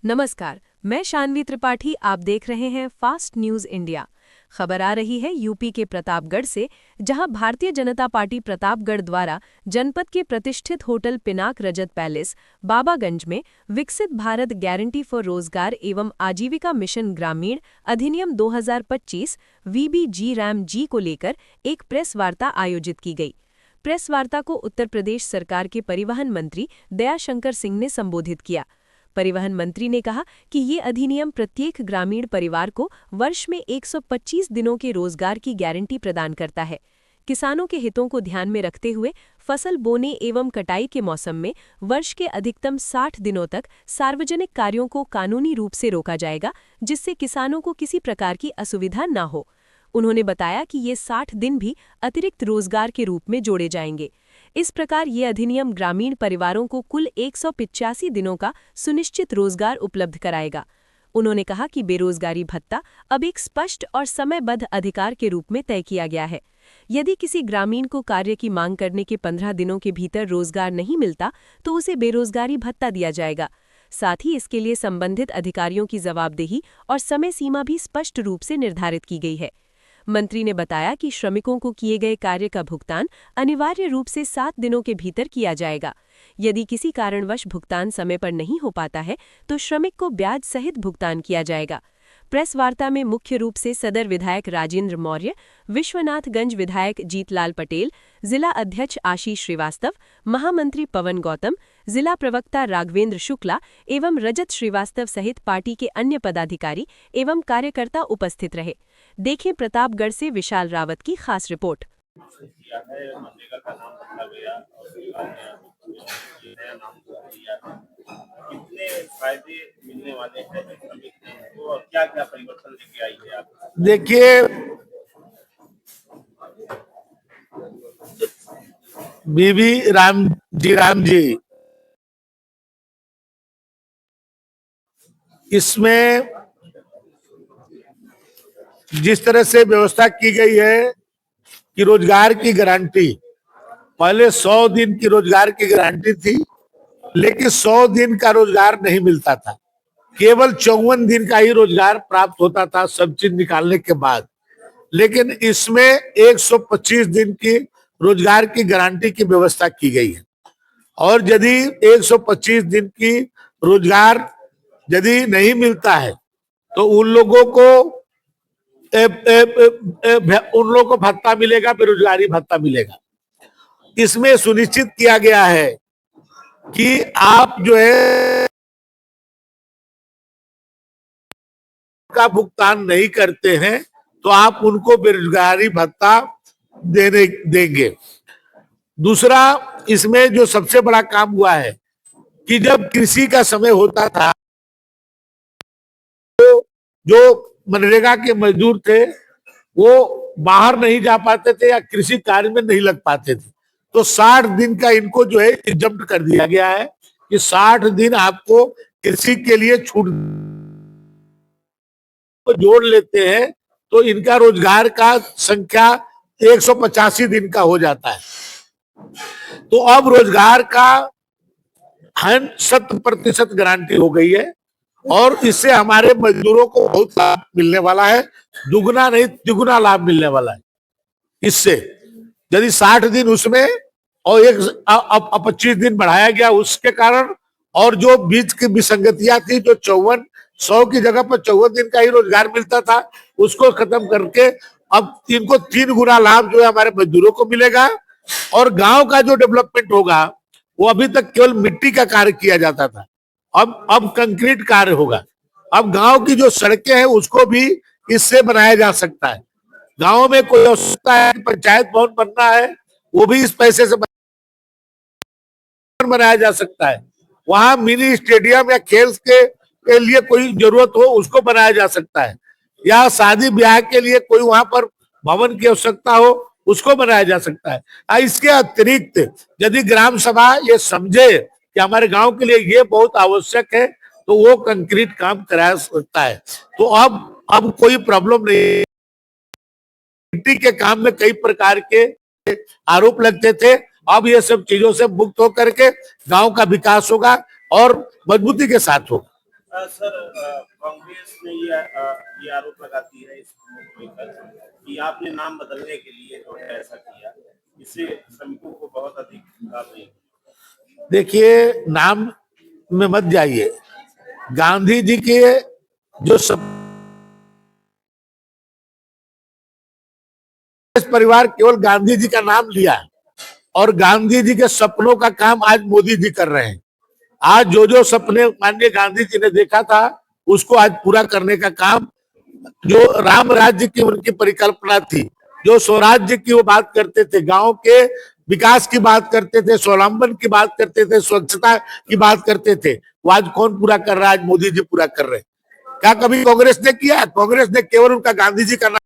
नमस्कार, मैं शान्वी त्रिपाठी। आप देख रहे हैं फास्ट न्यूज इंडिया। खबर आ रही है यूपी के प्रतापगढ़ से, जहां भारतीय जनता पार्टी प्रतापगढ़ द्वारा जनपद के प्रतिष्ठित होटल पिनाक रजत पैलेस बाबागंज में विकसित भारत गारंटी फॉर रोजगार एवं आजीविका मिशन ग्रामीण अधिनियम 2025 VBG-RAM-G को लेकर एक प्रेस वार्ता आयोजित की गई। प्रेस वार्ता को उत्तर प्रदेश सरकार के परिवहन मंत्री दयाशंकर सिंह ने संबोधित किया। परिवहन मंत्री ने कहा कि ये अधिनियम प्रत्येक ग्रामीण परिवार को वर्ष में 125 दिनों के रोजगार की गारंटी प्रदान करता है। किसानों के हितों को ध्यान में रखते हुए फसल बोने एवं कटाई के मौसम में वर्ष के अधिकतम 60 दिनों तक सार्वजनिक कार्यों को कानूनी रूप से रोका जाएगा, जिससे किसानों को किसी प्रकार की असुविधा न हो। उन्होंने बताया कि ये 60 दिन भी अतिरिक्त रोजगार के रूप में जोड़े जाएंगे। इस प्रकार ये अधिनियम ग्रामीण परिवारों को कुल 185 दिनों का सुनिश्चित रोजगार उपलब्ध कराएगा। उन्होंने कहा कि बेरोजगारी भत्ता अब एक स्पष्ट और समयबद्ध अधिकार के रूप में तय किया गया है। यदि किसी ग्रामीण को कार्य की मांग करने के 15 दिनों के भीतर रोजगार नहीं मिलता तो उसे बेरोजगारी भत्ता दिया जाएगा। साथ ही इसके लिए संबंधित अधिकारियों की जवाबदेही और समय सीमा भी स्पष्ट रूप से निर्धारित की गई है। मंत्री ने बताया कि श्रमिकों को किए गए कार्य का भुगतान अनिवार्य रूप से 7 दिनों के भीतर किया जाएगा। यदि किसी कारणवश भुगतान समय पर नहीं हो पाता है तो श्रमिक को ब्याज सहित भुगतान किया जाएगा। प्रेस वार्ता में मुख्य रूप से सदर विधायक राजेंद्र मौर्य, विश्वनाथगंज विधायक जीतलाल पटेल, जिला अध्यक्ष आशीष श्रीवास्तव, महामंत्री पवन गौतम, जिला प्रवक्ता राघवेंद्र शुक्ला एवं रजत श्रीवास्तव सहित पार्टी के अन्य पदाधिकारी एवं कार्यकर्ता उपस्थित रहे। देखें प्रतापगढ़ से विशाल रावत की खास रिपोर्ट। कितने फायदे मिलने वाले हैं जो श्रमिक हैं उनको और क्या क्या परिवर्तन लेके आई है आप? देखिए, VB-G-RAM-G इसमें जिस तरह से व्यवस्था की गई है कि रोजगार की गारंटी, पहले 100 दिन की रोजगार की गारंटी थी, लेकिन 100 दिन का रोजगार नहीं मिलता था, केवल 54 दिन का ही रोजगार प्राप्त होता था सब चीज निकालने के बाद। लेकिन इसमें 125 दिन की रोजगार की गारंटी की व्यवस्था की गई है। और यदि 125 दिन की रोजगार यदि नहीं मिलता है तो उन लोगों को भत्ता मिलेगा, बेरोजगारी भत्ता मिलेगा। इसमें सुनिश्चित किया गया है कि आप जो है का भुगतान नहीं करते हैं तो आप उनको बेरोजगारी भत्ता देंगे। दूसरा, इसमें जो सबसे बड़ा काम हुआ है कि जब कृषि का समय होता था तो जो मनरेगा के मजदूर थे वो बाहर नहीं जा पाते थे या कृषि कार्य में नहीं लग पाते थे, तो 60 दिन का इनको जो है एग्जम्प्ट कर दिया गया है कि 60 दिन आपको कृषि के लिए छूट जोड़ लेते हैं तो इनका रोजगार का संख्या 185 दिन का हो जाता है। तो अब रोजगार का 100% गारंटी हो गई है और इससे हमारे मजदूरों को बहुत लाभ मिलने वाला है, दुगना नहीं तिगुना लाभ मिलने वाला है इससे। यदि 60 दिन उसमें और 25 दिन बढ़ाया गया उसके कारण, और जो बीच की विसंगतियां थी, जो 100 की जगह पर 54 दिन का ही रोजगार मिलता था, उसको खत्म करके अब इनको 3 गुना लाभ जो है हमारे मजदूरों को मिलेगा। और गांव का जो डेवलपमेंट होगा वो अभी तक केवल मिट्टी का कार्य किया जाता था, अब कंक्रीट कार्य होगा। अब गांव की जो सड़कें हैं उसको भी इससे बनाया जा सकता है। गांव में कोई आवश्यकता है, पंचायत भवन बनना है, वो भी इस पैसे से बनाया जा सकता है। वहां मिनी स्टेडियम या खेल के लिए कोई जरूरत हो उसको बनाया जा सकता है, या शादी ब्याह के लिए कोई वहां पर भवन की आवश्यकता हो उसको बनाया जा सकता है। इसके अतिरिक्त यदि ग्राम सभा ये समझे कि हमारे गांव के लिए ये बहुत आवश्यक है तो वो कंक्रीट काम करा सकता है। तो अब कोई प्रॉब्लम नहीं। मिट्टी के काम में कई प्रकार के आरोप लगते थे, अब ये सब चीजों से मुक्त होकर के गांव का विकास होगा और मजबूती के साथ होगा। सर कांग्रेस ने ये आरोप लगाती है इसको लेकर कि आपने नाम बदलने के लिए जो है ऐसा किया, इससे श्रमिकों को बहुत अधिक लाभ नहीं। देखिए, नाम में मत जाइए। गांधी जी के जो परिवार केवल गांधी जी का नाम लिया और गांधी जी के सपनों का काम आज मोदी जी कर रहे हैं। आज जो सपने माननीय गांधी जी ने देखा था उसको आज पूरा करने का काम, जो राम राज्य की उनकी परिकल्पना थी, जो स्वराज्य की वो बात करते थे, गांव के विकास की बात करते थे, स्वावलंबन की बात करते थे, स्वच्छता की बात करते थे, वो आज कौन पूरा कर रहा है? आज मोदी जी पूरा कर रहे हैं। क्या कभी कांग्रेस ने किया? कांग्रेस ने केवल उनका गांधी जी का नाम